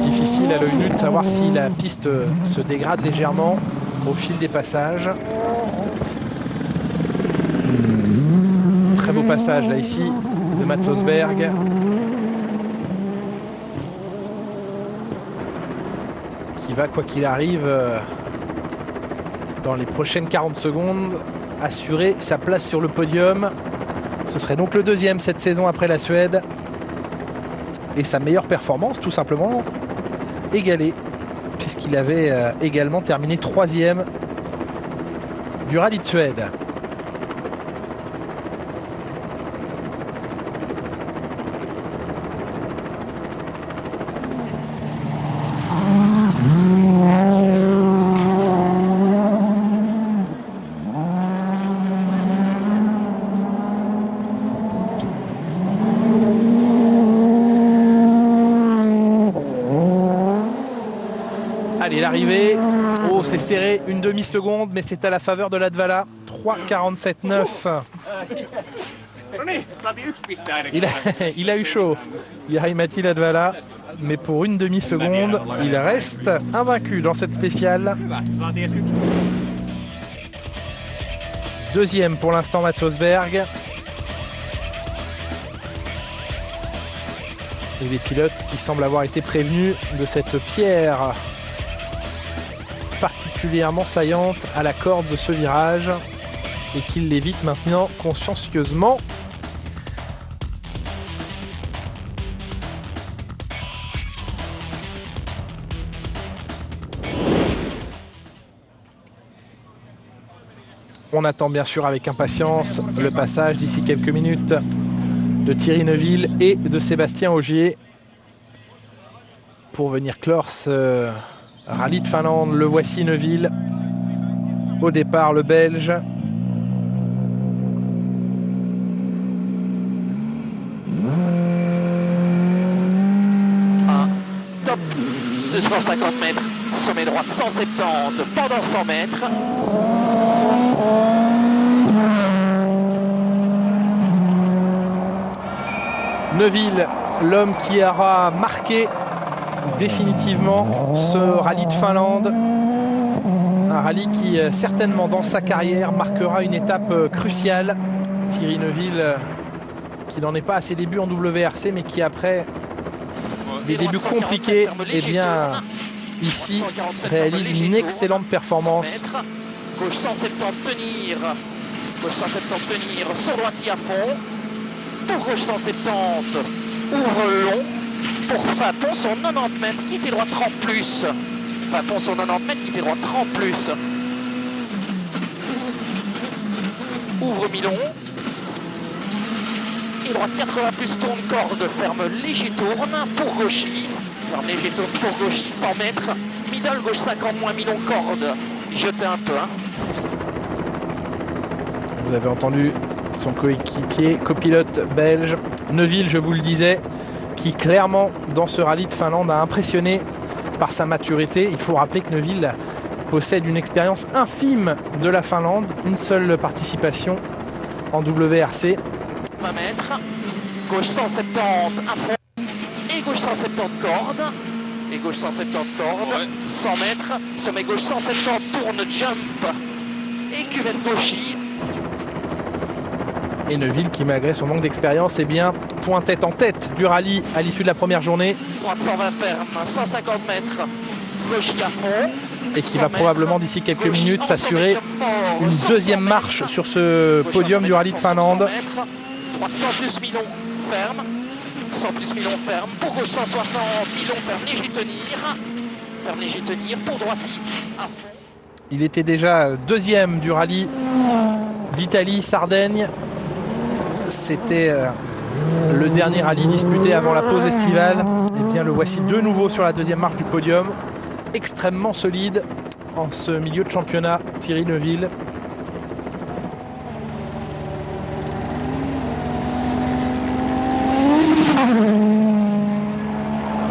Difficile à l'œil nu de savoir si la piste se dégrade légèrement au fil des passages. Très beau passage là ici de Mats Østberg. Qui va, quoi qu'il arrive, dans les prochaines 40 secondes, assurer sa place sur le podium. Ce serait donc le 2e cette saison après la Suède. Et sa meilleure performance, tout simplement, égalée, puisqu'il avait également terminé 3e du rallye de Suède. Allez, l'arrivée. Oh, c'est serré, une demi-seconde, mais c'est à la faveur de Latvala. 3,47,9. Il a eu chaud. Jari-Matti Latvala, mais pour une demi-seconde, il reste invaincu dans cette spéciale. 2e pour l'instant, Mats Østberg. Et les pilotes qui semblent avoir été prévenus de cette pierre particulièrement saillante à la corde de ce virage et qu'ils l'évitent maintenant consciencieusement. On attend bien sûr avec impatience le passage d'ici quelques minutes de Thierry Neuville et de Sébastien Ogier pour venir clore ce rallye de Finlande. Le voici Neuville. Au départ, le Belge. Top 250 mètres, sommet droite 170 pendant 100 mètres. Neuville, l'homme qui aura marqué définitivement ce rallye de Finlande. Un rallye qui certainement dans sa carrière marquera une étape cruciale. Thierry Neuville qui n'en est pas à ses débuts en WRC mais qui après des débuts compliqués, et bien ici réalise une excellente performance. Gauche 170 tenir, gauche 170 tenir, sur droitier à fond. Pour gauche 170, ouvre long. Pour Fapon son 90 mètres, quitte droite 30 plus. Fapon son 90 mètres, quitte droite 30 plus. Ouvre mi-long. Et droite 80 plus tourne corde, ferme léger tourne pour gauchy. Ferme léger tourne pour gauchy 100 mètres. Middle gauche 50 moins mi-long corde. Jetez un peu. Vous avez entendu son coéquipier, copilote belge Neuville, je vous le disais, qui clairement dans ce rallye de Finlande a impressionné par sa maturité. Il faut rappeler que Neuville possède une expérience infime de la Finlande, une seule participation en WRC. 20 mètres, gauche 170 à fond et gauche 170 corde. Et gauche 170 corde, 100 mètres, sommet gauche 170 tourne jump et cuvette gauchy. Et Neuville qui malgré son manque d'expérience est bien pointait en tête du rallye à l'issue de la première journée. Droite 120 ferme, 150 mètres, gauchy à fond. Et qui va probablement d'ici quelques minutes s'assurer une deuxième marche sur ce podium du rallye de Finlande. Droite 100 plus mi-long ferme, 100 plus mi-long ferme, pour gauche 160 mi-long ferme léger tenir, pour droitier à fond. Il était déjà deuxième du rallye d'Italie, Sardaigne. C'était le dernier rallye disputé avant la pause estivale. Et bien le voici de nouveau sur la deuxième marche du podium. Extrêmement solide en ce milieu de championnat, Thierry Neuville.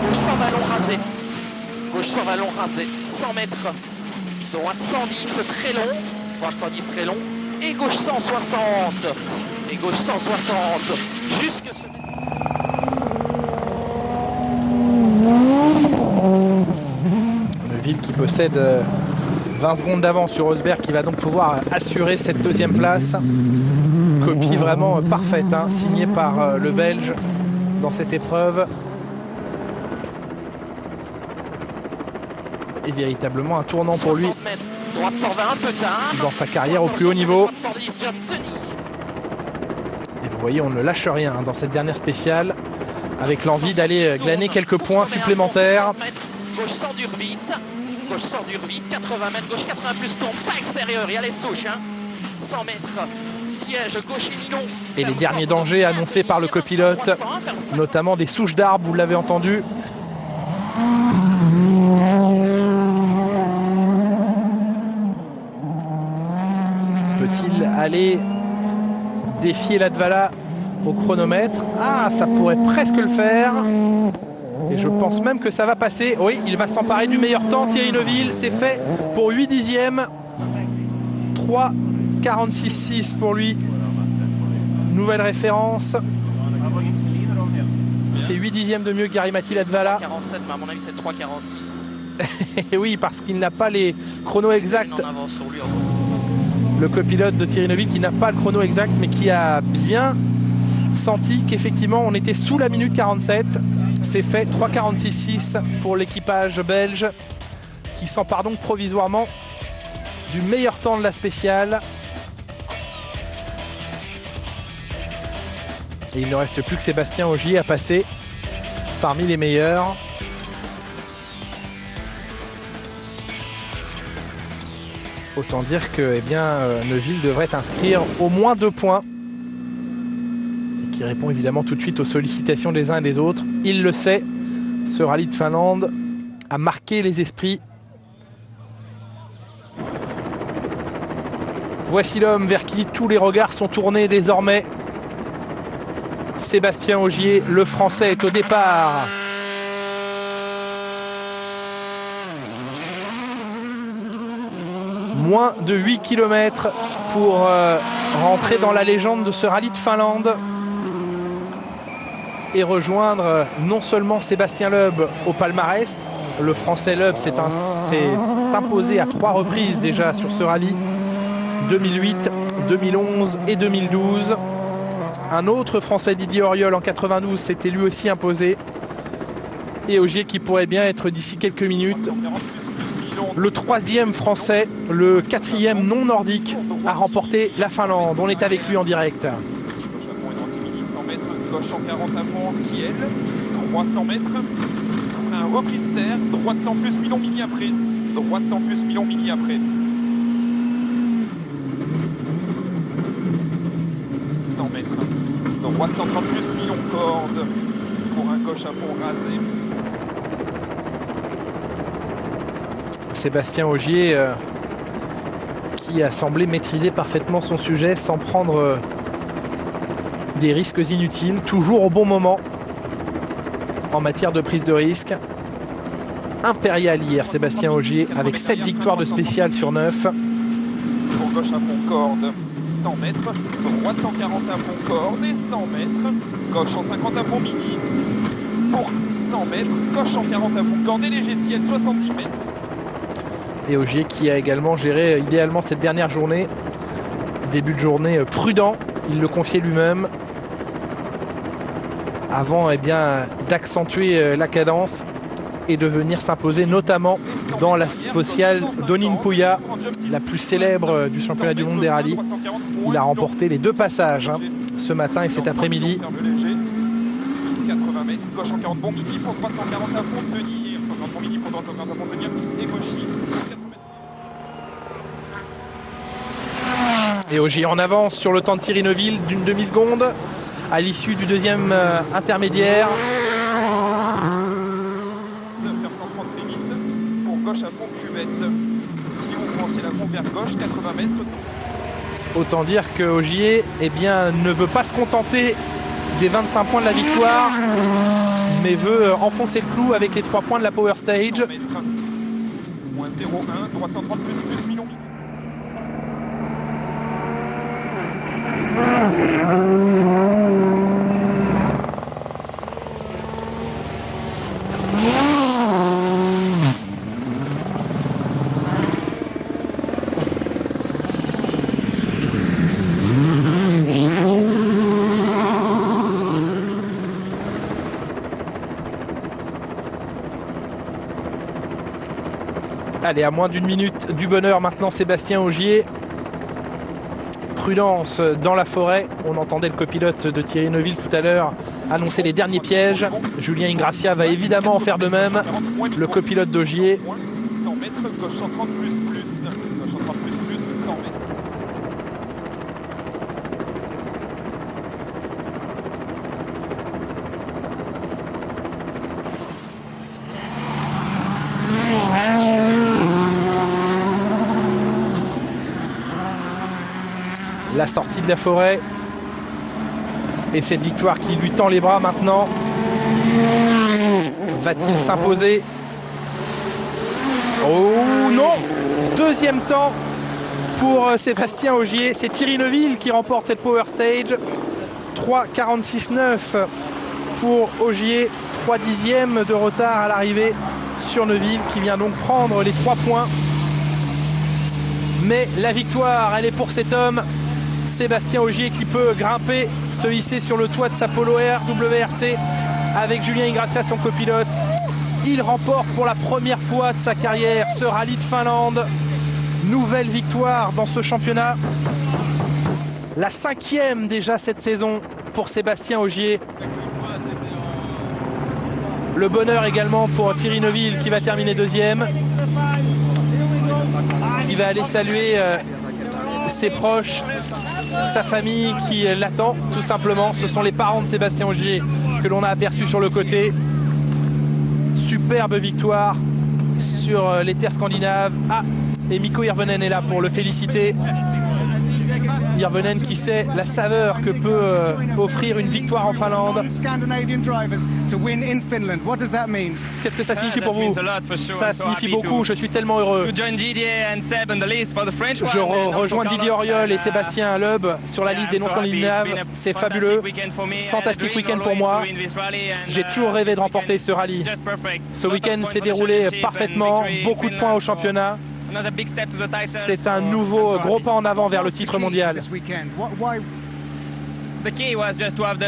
Gauche 100 ballon rasé. Gauche 100 ballon rasé. 100 mètres. Droite 110 très long. Droite 110 très long. Et gauche 160. Et gauche 160. Jusque ce... Neuville qui possède 20 secondes d'avance sur Rosberg, qui va donc pouvoir assurer cette deuxième place. Copie vraiment parfaite, hein, signée par le Belge dans cette épreuve. Et véritablement un tournant pour lui droite 120 un peu tard. Dans sa carrière au plus haut niveau. Et vous voyez, on ne lâche rien dans cette dernière spéciale, avec l'envie d'aller glaner quelques points supplémentaires. Gauche 100 dure vite. Gauche 100 dure vite. 80 mètres. Gauche 80 plus tourne. Pas extérieur. Il y a les souches. 100 mètres. Piège. Gauche et mi-long. Et les derniers dangers annoncés par le copilote, notamment des souches d'arbres, vous l'avez entendu. Peut-il aller défier Latvala au chronomètre? Ah, ça pourrait presque le faire. Et je pense même que ça va passer. Oui, il va s'emparer du meilleur temps, Thierry Neuville. C'est fait pour 8 dixièmes. 3,46,6 pour lui. Nouvelle référence. C'est 8 dixièmes de mieux que Gary-Matti Latvala. 47, mais à mon avis, c'est 3,46. Et oui, parce qu'il n'a pas les chronos exacts. Le copilote de Thierry Neuville qui n'a pas le chrono exact, mais qui a bien senti qu'effectivement on était sous la minute 47. C'est fait, 3,46,6 pour l'équipage belge qui s'empare donc provisoirement du meilleur temps de la spéciale. Et il ne reste plus que Sébastien Ogier à passer parmi les meilleurs. Autant dire que Neuville devrait inscrire au moins 2 points. Et qui répond évidemment tout de suite aux sollicitations des uns et des autres. Il le sait, ce rallye de Finlande a marqué les esprits. Voici l'homme vers qui tous les regards sont tournés désormais. Sébastien Ogier, le Français, est au départ. Moins de 8 km pour rentrer dans la légende de ce rallye de Finlande et rejoindre non seulement Sébastien Loeb au palmarès. Le Français Loeb s'est imposé à 3 reprises déjà sur ce rallye, 2008, 2011 et 2012. Un autre Français, Didier Auriol, en 92, s'était lui aussi imposé. Et Ogier qui pourrait bien être d'ici quelques minutes le 3e Français, le 4e non nordique à remporter la Finlande. On est avec lui en direct. 100 mètres, gauche en 40 à fond, ciel, 300 mètres, un reprise terre, droite sans plus, Milon mini après, droite sans plus, Milon mini après. 100 mètres, droite 130 plus, Milon corde, pour un gauche à fond rasé. Sébastien Ogier qui a semblé maîtriser parfaitement son sujet sans prendre des risques inutiles, toujours au bon moment en matière de prise de risque. Impérial hier, Sébastien Ogier, avec 7 victoires de spécial sur 9. Pour gauche à fond corde, 100 mètres, droite 140 à fond corde et 100 mètres, gauche 150 à fond mini. Pour 100 mètres, gauche 140 à fond corde et léger ciel 70 mètres. Et Ogier qui a également géré idéalement cette dernière journée. Début de journée prudent, il le confiait lui-même. Avant d'accentuer la cadence et de venir s'imposer notamment dans la spéciale d'Onin Pouya, la plus célèbre du championnat du monde des rallyes. Il a remporté les 2 passages ce matin et cet après-midi. 80 mètres, gauche en 40 bon midi pour droite 140 à fond tenir, 140 bon midi pour droite 140 à fond tenir et gauchis. Et Ogier en avance sur le temps de Thierry Neuville d'une demi-seconde à l'issue du 2e intermédiaire. 9h30 très vite pour gauche à fond cuvette. Si vous pensez la fond vers gauche, 80 mètres. Autant dire que Ogier ne veut pas se contenter des 25 points de la victoire, mais veut enfoncer le clou avec les 3 points de la Power Stage. Moins 0,1, droite 130 plus Milon. Allez, à moins d'1 minute du bonheur maintenant, Sébastien Ogier. Prudence dans la forêt. On entendait le copilote de Thierry Neuville tout à l'heure annoncer les derniers pièges. Julien Ingrassia va évidemment en faire de même. Le copilote d'Ogier. 100 mètres, gauche 130 plus, gauche 130 plus, 100 mètres. La sortie de la forêt et cette victoire qui lui tend les bras maintenant. Va-t-il s'imposer? Oh non! 2e temps pour Sébastien Ogier. C'est Thierry Neuville qui remporte cette Power Stage. 3,46,9 pour Ogier. 3 dixièmes de retard à l'arrivée sur Neuville qui vient donc prendre les 3 points. Mais la victoire, elle est pour cet homme. Sébastien Ogier qui peut grimper, se hisser sur le toit de sa Polo Air WRC avec Julien Ingrassia, son copilote. Il remporte pour la première fois de sa carrière ce rallye de Finlande. Nouvelle victoire dans ce championnat. La 5e déjà cette saison pour Sébastien Ogier. Le bonheur également pour Thierry Neuville qui va terminer 2e. qui va aller saluer ses proches, sa famille qui l'attend tout simplement. Ce sont les parents de Sébastien Ogier que l'on a aperçus sur le côté. Superbe victoire sur les terres scandinaves. Ah, et Mikko Hirvonen est là pour le féliciter. Hirvonen qui sait la saveur que peut offrir une victoire en Finlande. Qu'est-ce que ça signifie pour vous? Ça signifie beaucoup, je suis tellement heureux. Je rejoins Didier Auriol et Sébastien Loeb sur la liste des non-scandinaves. C'est fabuleux, fantastique week-end pour moi. J'ai toujours rêvé de remporter ce rallye. Ce week-end s'est déroulé parfaitement, beaucoup de points au championnat. C'est un nouveau gros pas en avant vers le titre mondial.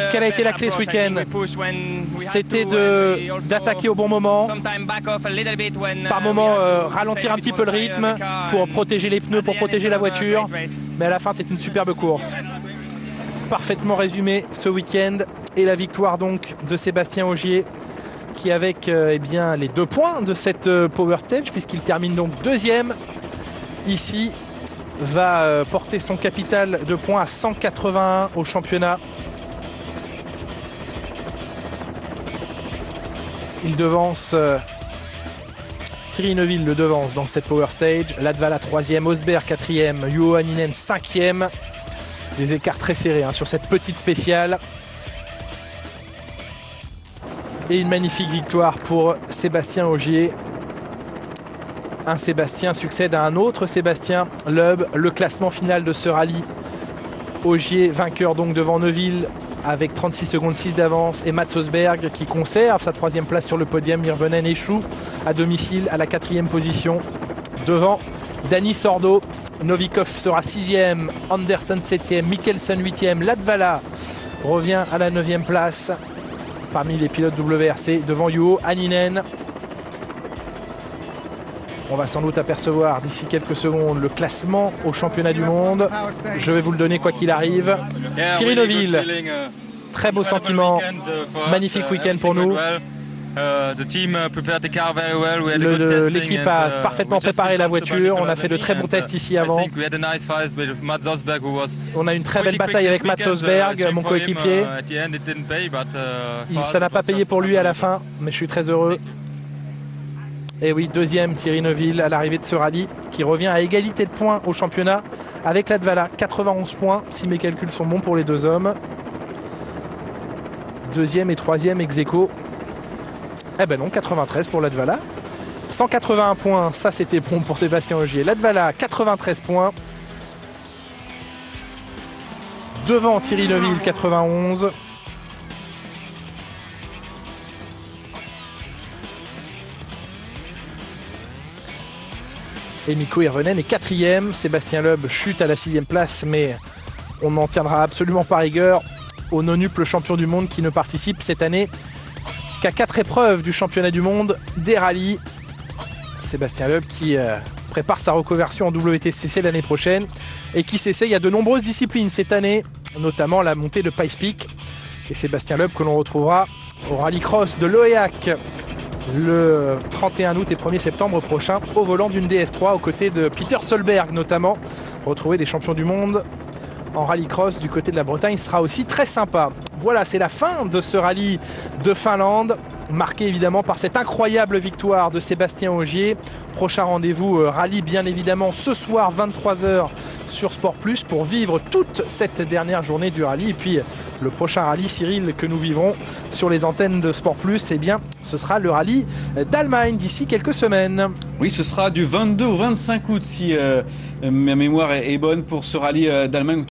Quelle a été la clé ce week-end? C'était d'attaquer au bon moment, par moment ralentir un petit peu le rythme pour protéger les pneus, pour protéger la voiture, mais à la fin c'est une superbe course. Parfaitement résumé ce week-end et la victoire donc de Sébastien Ogier qui avec eh bien, les 2 points de cette Power Stage puisqu'il termine donc deuxième ici, va porter son capital de points à 181 au championnat. Il devance Thierry Neuville le devance dans cette Power Stage. Latvala 3e, Osberg 4e, Juho Hänninen 5e. Des écarts très serrés sur cette petite spéciale. Et une magnifique victoire pour Sébastien Ogier. Un Sébastien succède à un autre Sébastien Loeb. Le classement final de ce rallye. Ogier vainqueur donc devant Neuville avec 36 secondes 6 d'avance. Et Mats Osberg qui conserve sa 3e place sur le podium. Hirvonen échoue à domicile à la 4e position devant Dani Sordo. Novikov sera 6e, Anderson 7e, Mikkelsen 8e. Latvala revient à la 9e place parmi les pilotes WRC devant Juho Hänninen. On va sans doute apercevoir d'ici quelques secondes le classement au championnat du monde. Je vais vous le donner quoi qu'il arrive. Thierry Neuville, très beau sentiment, magnifique week-end pour nous. L'équipe a parfaitement préparé la voiture. On a fait de très bons tests ici avant. On a une très belle bataille avec Mats Osberg, mon coéquipier. Ça n'a pas payé pour lui à la fin, mais je suis très heureux. Et oui, deuxième Thierry Neuville à l'arrivée de ce rallye qui revient à égalité de points au championnat avec Latvala, 91 points si mes calculs sont bons pour les deux hommes. Deuxième et troisième ex aequo. Eh ben non, 93 pour Latvala. 181 points, ça c'était bon pour Sébastien Ogier. Latvala, 93 points. Devant Thierry Neuville, 91. Et Mikko Hirvonen est 4e. Sébastien Loeb chute à la 6e place, mais on n'en tiendra absolument pas rigueur au nonuple champion du monde qui ne participe cette année qu'à 4 épreuves du championnat du monde des rallyes. Sébastien Loeb qui prépare sa reconversion en WTCC l'année prochaine et qui s'essaye à de nombreuses disciplines cette année, notamment la montée de Pikes Peak. Et Sébastien Loeb que l'on retrouvera au rallycross de Loéac le 31 août et 1er septembre prochain au volant d'une DS3 aux côtés de Peter Solberg notamment. Retrouver des champions du monde en rallycross du côté de la Bretagne sera aussi très sympa. Voilà, c'est la fin de ce rallye de Finlande, marqué évidemment par cette incroyable victoire de Sébastien Ogier. Prochain rendez-vous rallye bien évidemment ce soir 23h sur Sport Plus pour vivre toute cette dernière journée du rallye. Et puis le prochain rallye, Cyril, que nous vivrons sur les antennes de Sport Plus, eh bien ce sera le rallye d'Allemagne d'ici quelques semaines. Oui, ce sera du 22 au 25 août si ma mémoire est bonne pour ce rallye d'Allemagne.